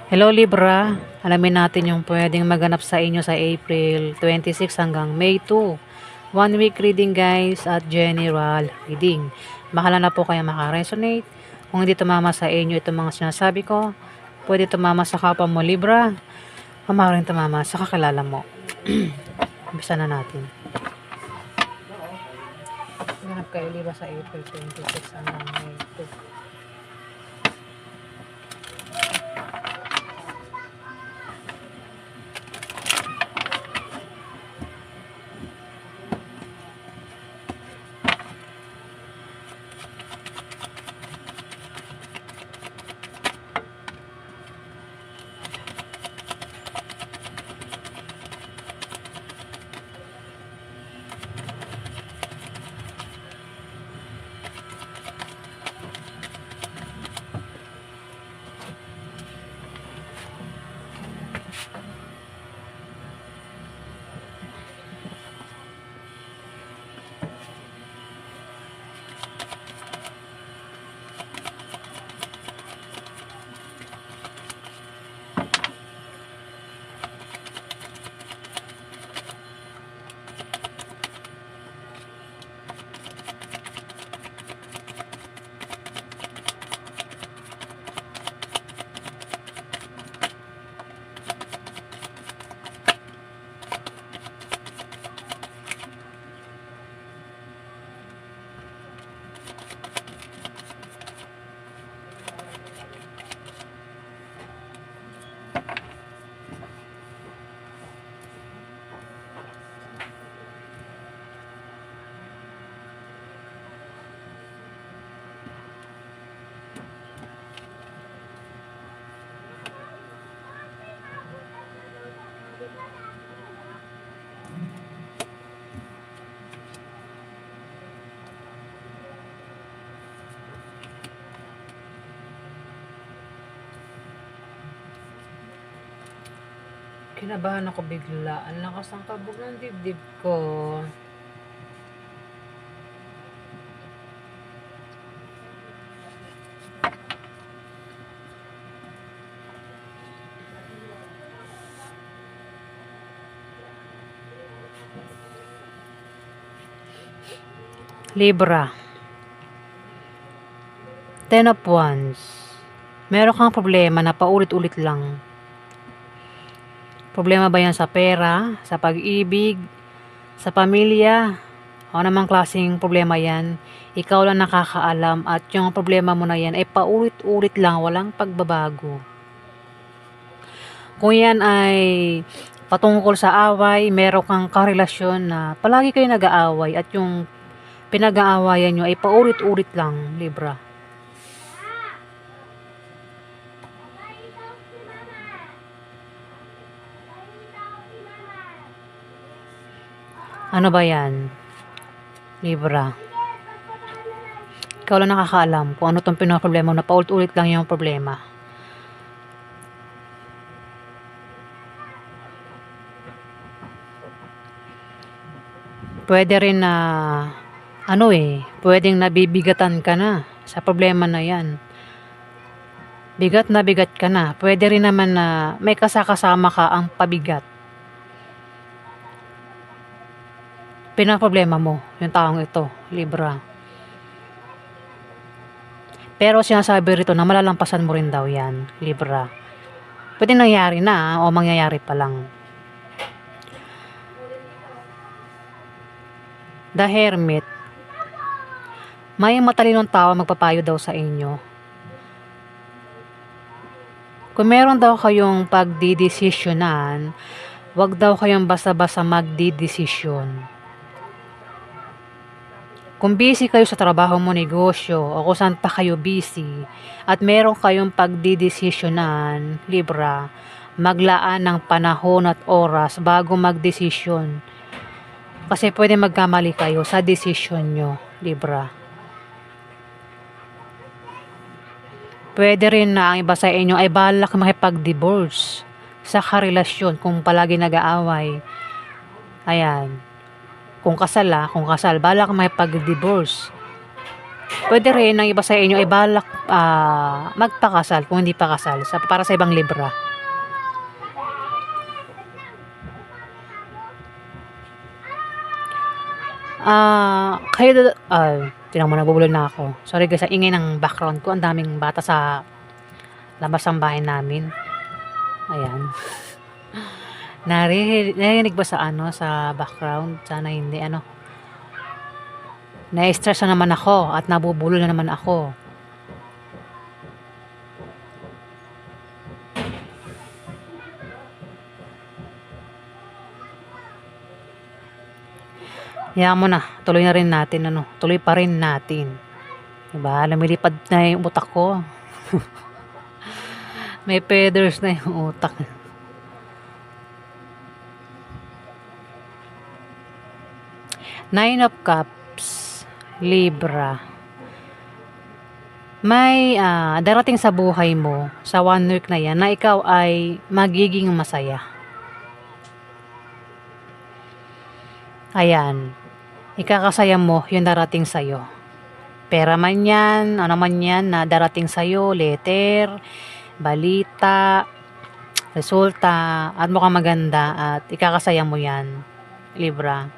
Hello Libra, alamin natin yung pwedeng maganap sa inyo sa April 26 hanggang May 2. One week reading guys at general reading. Bahala na po kayo makaresonate. Kung hindi tumama sa inyo itong mga sinasabi ko, pwede tumama sa kapwa mo Libra, o maaaring tumama sa kakilala mo. Umpisa na natin. Ganap kayo Libra sa April 26 hanggang May 2. Kinabahan ako bigla. Ang lakas ng kabog ng dibdib ko. Libra. Ten of Wands. Meron kang problema na paulit-ulit lang. Problema ba yan sa pera, sa pag-ibig, sa pamilya? O namang klaseng problema yan? Ikaw lang nakakaalam at yung problema mo na yan ay paulit-ulit lang, walang pagbabago. Kung yan ay patungkol sa away, meron kang karelasyon na palagi kayo nag-aaway at yung pinag-aawayan nyo ay paulit-ulit lang, Libra. Ano ba yan, Libra? Ikaw lang nakakaalam kung ano tong pinaproblema mo na paulit-ulit lang yung problema. Pwede rin na pwedeng nabibigatan ka na sa problema na yan. Bigat na bigat ka na. Pwede rin naman na may kasakasama ka ang pabigat. Pinaproblema mo yung taong ito, Libra. Pero sinasabi rito na malalampasan mo rin daw yan, Libra. Pwede nangyari na o mangyayari pa lang. The Hermit. May matalinong tao magpapayo daw sa inyo. Kung meron daw kayong pagdidesisyonan, wag daw kayong basta-basta magdidesisyon. Kung busy kayo sa trabaho mo, negosyo, o kung saan pa kayo busy, at meron kayong pagdidesisyonan, Libra, maglaan ng panahon at oras bago magdesisyon. Kasi pwede magkamali kayo sa desisyon nyo, Libra. Pwede rin na ang iba sa inyo ay balak makipag-divorce sa karelasyon kung palagi nag-aaway. Ayan. Kung kasal, balak makipag-divorce. Puwede rin ang iba sa inyo ay balak, magpakasal kung hindi pa kasal para sa ibang Libra. Kayo tignan mo nabubulol na ako. Sorry guys, ang ingay ng background ko. Ang daming bata sa labas ng bahay namin. Ayan. Narinig ba sa sa background? Sana hindi na-stress na naman ako at nabubulol na naman ako. Hayaan mo na, tuloy na rin natin tuloy pa rin natin. 'Di ba? Lumilipad na yung utak ko. May feathers na yung utak. Nine of Cups, Libra. May darating sa buhay mo sa 1 week na yan na ikaw ay magiging masaya. Ayan. Ikakasaya mo yung darating sa'yo. Pera man yan, ano man yan na darating sa'yo, letter, balita, resulta, at mukhang maganda at ikakasaya mo yan, Libra.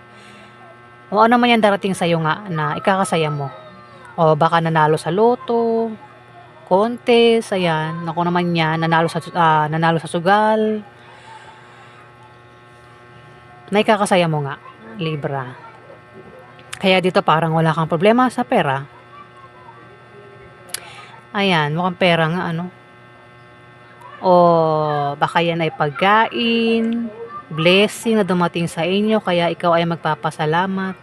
O ano man yan darating sa'yo nga na ikakasaya mo. O baka nanalo sa loto, contest, ayan, ako naman yan, nanalo sa sugal, na ikakasaya mo nga, Libra. Kaya dito parang wala kang problema sa pera. Ayan, mukhang pera nga O baka yan ay pagkain, blessing na dumating sa inyo kaya ikaw ay magpapasalamat.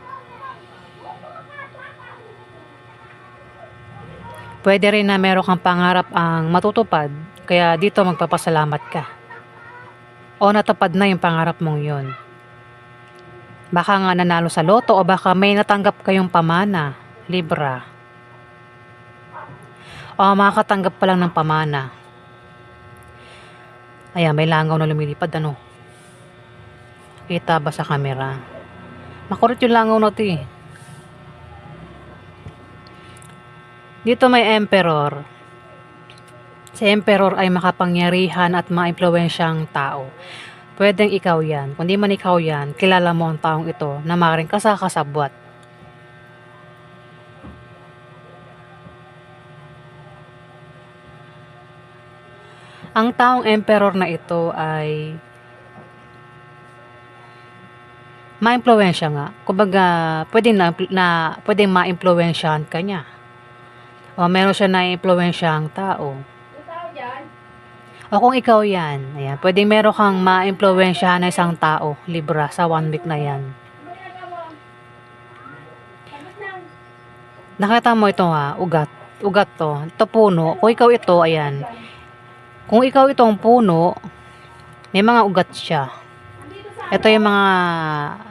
Pwede rin na meron kang pangarap ang matutupad kaya dito magpapasalamat ka. O natupad na yung pangarap mong yun. Baka nga nanalo sa loto o baka may natanggap kayong pamana, Libra. O makakatanggap pa lang ng pamana. Ayan, may langaw na lumilipad Kita ba sa camera? Makulit yung langaw na ito eh. Dito may Emperor. Si Emperor ay makapangyarihan at maimpluwensyang tao. Pwedeng ikaw yan. Kung di man ikaw yan, kilala mo ang taong ito na maaaring kasakasabwat. Ang taong Emperor na ito ay maimpluwensya nga. Kumbaga, pwedeng maimpluwensyahan ka niya. O meron siya na impluwensyahang tao. O kung ikaw yan, ayan, pwedeng meron kang ma-impluwensyahan na isang tao, Libra, sa 1 week na yan. Nakita mo ito ugat. Ugat to. Ito puno. Kung ikaw ito, ayan. Kung ikaw itong puno, may mga ugat siya. Ito yung mga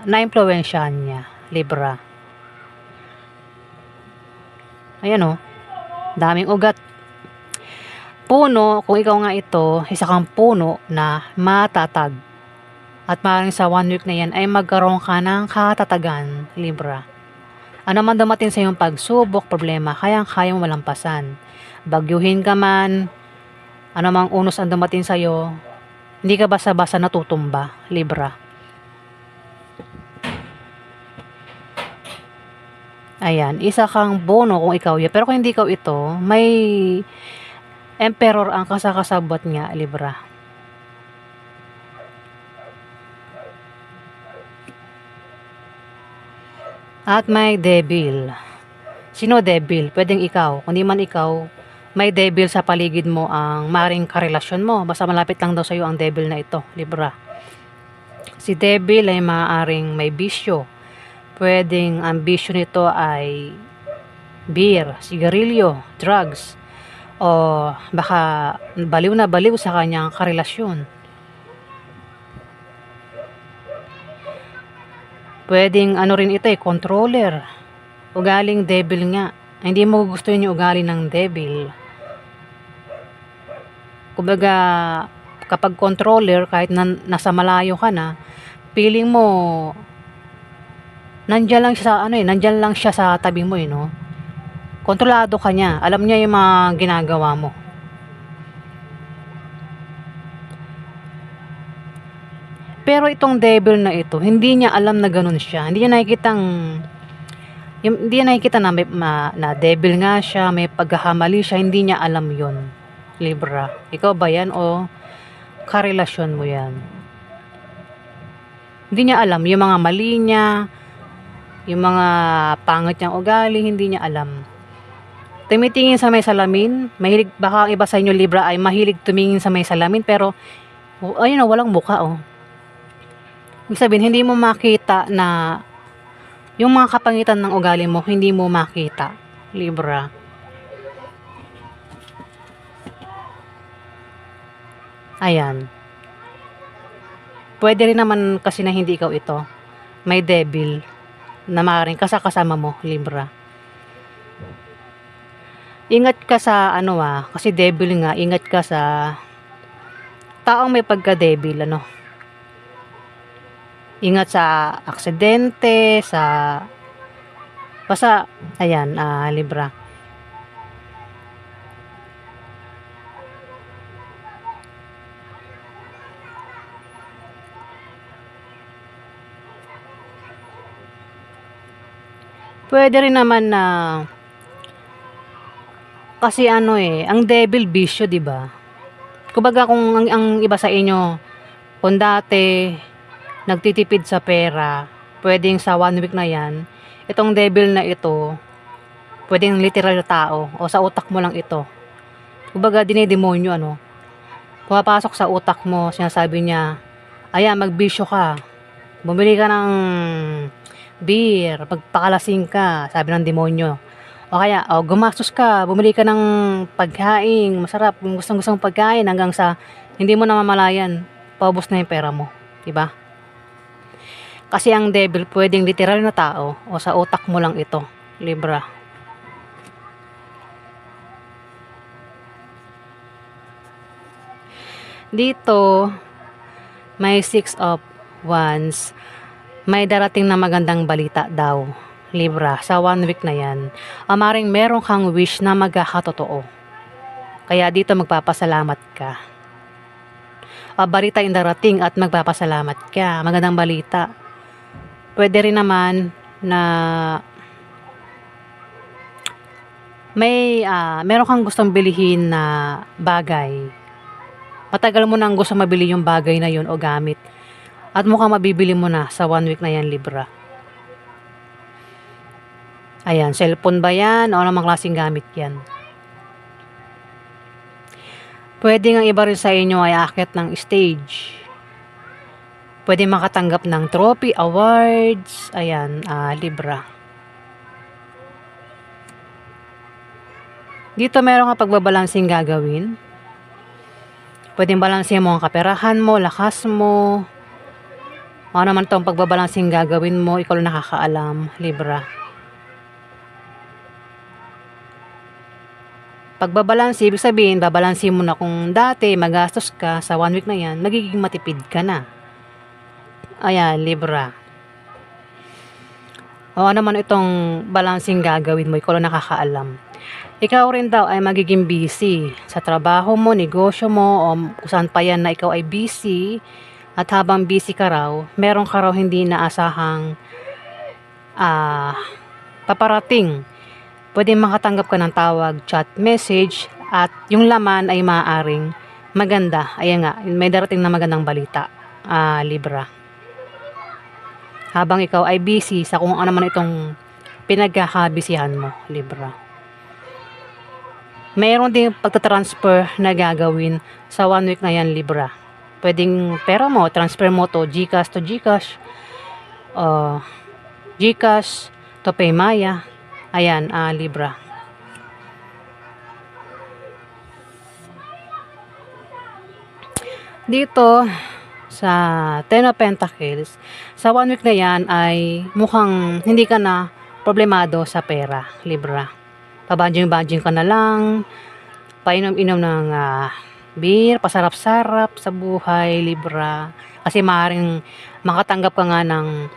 na-impluwensyahan niya, Libra. Ayan daming ugat. Puno, kung ikaw nga ito, isa kang puno na matatag. At maaaring sa 1 week na yan ay magkaroon ka ng katatagan, Libra. Ano man dumating sa iyong pagsubok, problema, kayang-kayang malampasan. Bagyuhin ka man, ano mang unos ang dumating sa iyo, hindi ka basta-basta natutumba, Libra. Ayan, isa kang bono kung ikaw yan. Pero kung hindi ikaw ito, may Emperor ang kasakasabot niya, Libra. At may Devil. Sino Devil? Pwedeng ikaw. Kung di man ikaw, may Devil sa paligid mo ang maring karelasyon mo. Basta malapit lang daw sa iyo ang Devil na ito, Libra. Si Devil ay maaaring may bisyo. Pwedeng ang bisyo nito ay beer, sigarilyo, drugs, o baka baliw na baliw sa kanyang karelasyon. Pwedeng rin ito controller. Ugaling devil nga. Hindi mo gusto yung ugali ng devil. Kumbaga, kapag controller, kahit nasa malayo ka na, feeling mo, nandyan lang siya sa tabi mo Kontrolado ka niya. Alam niya yung mga ginagawa mo. Pero itong devil na ito, hindi niya alam na ganun siya. Hindi niya nakikita na, na devil nga siya, may pagkakamali siya, hindi niya alam yon. Libra. Ikaw ba yan o karelasyon mo yan? Hindi niya alam yung mga mali niya, yung mga pangit niyang ugali, hindi niya alam. Tumitingin sa may salamin, mahilig, baka ang iba sa inyo Libra ay mahilig tumingin sa may salamin, pero ayun o, walang muka o. Ibig sabihin, hindi mo makita na yung mga kapangitan ng ugali mo, hindi mo makita, Libra. Ayan. Pwede rin naman kasi na hindi ikaw ito. May devil na maaaring kasama mo, Libra. Ingat ka sa kasi devil nga, ingat ka sa taong may pagka-devil, Ingat sa aksidente, basta, ayan, Libra. Pwede rin naman na, kasi ang devil bisyo, 'di ba? Kumbaga kung ang iba sa inyo, kung dati nagtitipid sa pera, pwedeng sa 1 week na 'yan, itong devil na ito, pwedeng literal na tao o sa utak mo lang ito. Kumbaga dinidemonyo, pumapasok sa utak mo, sinasabi niya, ayan, magbisyo ka, bumili ka ng beer, magpakalasing ka, sabi ng demonyo. O kaya, gumastos ka, bumili ka ng pagkain, masarap, kung gustong pagkain, hanggang sa hindi mo namamalayan, paubos na yung pera mo, diba? Kasi ang devil, pwedeng literal na tao, o sa utak mo lang ito, Libra. Dito, may 6 of Wands, may darating na magandang balita daw, Libra, sa 1 week na yan. Maring meron kang wish na magkakatotoo. Kaya dito magpapasalamat ka. Balita yung darating at magpapasalamat ka. Magandang balita. Pwede rin naman na meron kang gustong bilihin na bagay. Matagal mo nang gusto mabili yung bagay na yun o gamit. At mukhang mabibili mo na sa 1 week na yan, Libra. Ayan, cellphone ba yan o namang klaseng gamit yan? Pwede nga iba rin sa inyo ay aakyat ng stage. Pwede makatanggap ng trophy, awards. Ayan, Libra. Dito meron ka pagbabalansing gagawin. Pwedeng balansin mo ang kaperahan mo, lakas mo. Ano naman itong pagbabalansing gagawin mo, ikaw lang nakakaalam, Libra. Pagbabalansi, ibig sabihin, babalansin mo na kung dati magastos ka sa 1 week na yan, magiging matipid ka na. Ayan, Libra. Ano naman itong balancing gagawin mo, ikaw lang nakakaalam. Ikaw rin daw ay magiging busy sa trabaho mo, negosyo mo, o kung saan pa yan na ikaw ay busy. At habang busy ka raw, meron ka raw hindi naasahang paparating. Pwede makatanggap ka ng tawag, chat, message, at yung laman ay maaaring maganda. Ayan nga, may darating na magandang balita, Libra. Habang ikaw ay busy sa kung ano man itong pinagkakabisihan mo, Libra. Mayroon din pagtatransfer na gagawin sa 1 week na yan, Libra. Pwedeng pera mo, transfer mo to GCash to GCash, GCash to Paymaya. Ayan, Libra. Dito, sa 10 of Pentacles, sa 1 week na yan ay mukhang hindi ka na problemado sa pera, Libra. Pabadjing-badjing ka na lang, painom-inom ng beer, pasarap-sarap sa buhay, Libra. Kasi maaaring makatanggap ka nga ng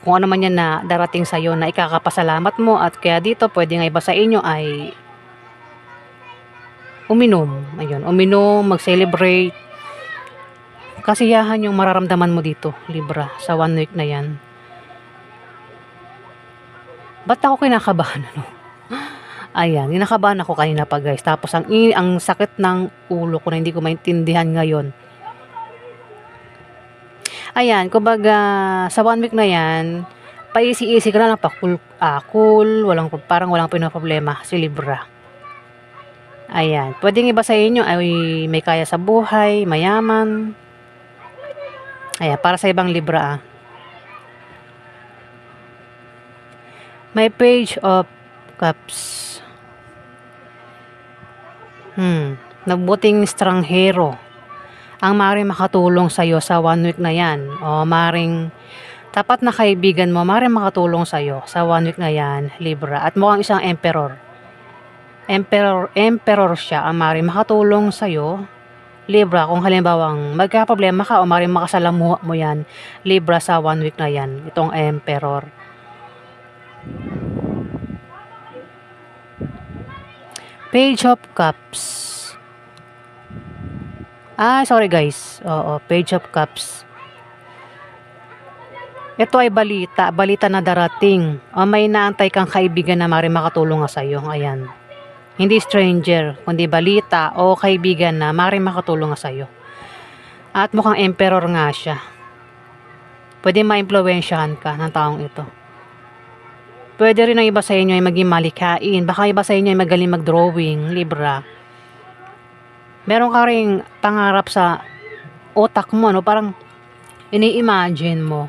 kung ano man yan na darating sa'yo na ikakapasalamat mo, at kaya dito pwede nga iba sa inyo ay uminom. Ayun, uminom, mag-celebrate. Kasiyahan yung mararamdaman mo dito, Libra, sa 1 week na yan. Ba't ako kinakabahan, ano? Ayan, kinakabahan ako kanina pa guys. Tapos ang sakit ng ulo ko na hindi ko maintindihan ngayon. Ayan, kumbaga sa 1 week na yan, paisi-isi ka na lang, cool, parang walang pinoproblema si Libra. Ayan, pwedeng iba sa inyo ay may kaya sa buhay, mayaman. Ayan, para sa ibang Libra May Page of Cups. Nagbuting estranghero ang maaaring makatulong sa iyo sa 1 week na yan. O maaaring tapat na kaibigan mo, maaaring makatulong sa iyo sa 1 week na yan, Libra. At mukhang isang emperor. Emperor siya ang maaaring makatulong sa iyo, Libra. Kung halimbawang magka-problema ka o maaaring makasalamuha mo yan, Libra, sa 1 week na yan, itong emperor. Page of Cups. Sorry guys. Oo, Page of Cups. Ito ay balita na darating. O may naantay kang kaibigan na maaaring makatulong sa iyo. Ayan. Hindi stranger, kundi balita o kaibigan na maaaring makatulong sa iyo. At mukhang emperor nga siya. Pwede ma-impluwensyahan ka ng taong ito. Pwede rin ang iba sa inyo ay maging malikain. Baka iba sa inyo ay magaling mag-drawing, Libra. Meron ka ring pangarap sa utak mo, no? Parang ini-imagine mo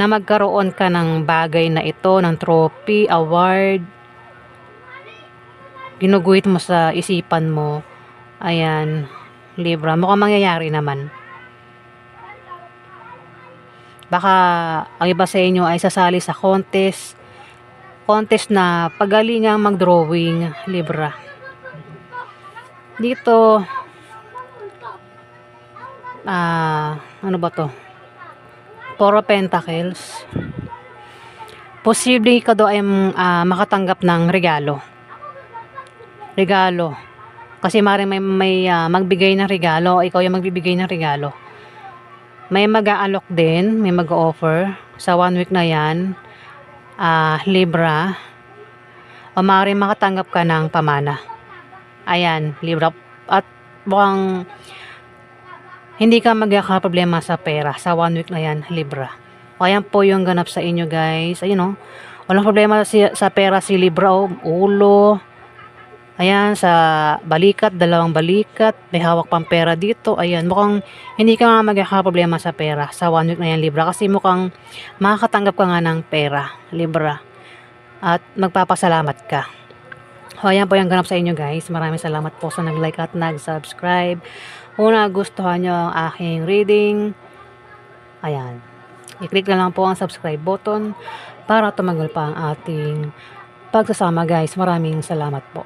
na magkaroon ka ng bagay na ito, ng trophy, award. Ginuguhit mo sa isipan mo. Ayan, Libra, mukhang mangyayari naman. Baka ang iba sa inyo ay sasali sa contest na pagalingang mag-drawing, Libra. Dito, ano ba to? Four of Pentacles. Posible ka daw ay makatanggap ng regalo. Kasi maaaring may magbigay ng regalo, o ikaw yung magbibigay ng regalo. May mag-aalok din, may mag-offer sa 1 week na yan, Libra. O maaaring makatanggap ka ng pamana. Ayan, Libra. At mukhang hindi ka magkakaproblema sa pera sa 1 week na yan, Libra. O ayan po yung ganap sa inyo guys. Ayun o. Walang problema sa pera si Libra o. Ulo. Ayan, sa balikat, 2 balikat. May hawak pang pera dito. Ayan, mukhang hindi ka nga magkakaproblema sa pera sa 1 week na yan, Libra. Kasi mukhang makakatanggap ka nga ng pera, Libra. At magpapasalamat ka. O ayan po yung ganap sa inyo guys. Maraming salamat po sa nag-like at nag-subscribe. Kung nagustuhan nyo ang aking reading, ayan, i-click na lang po ang subscribe button para tumagal pa ang ating pagsasama guys. Maraming salamat po.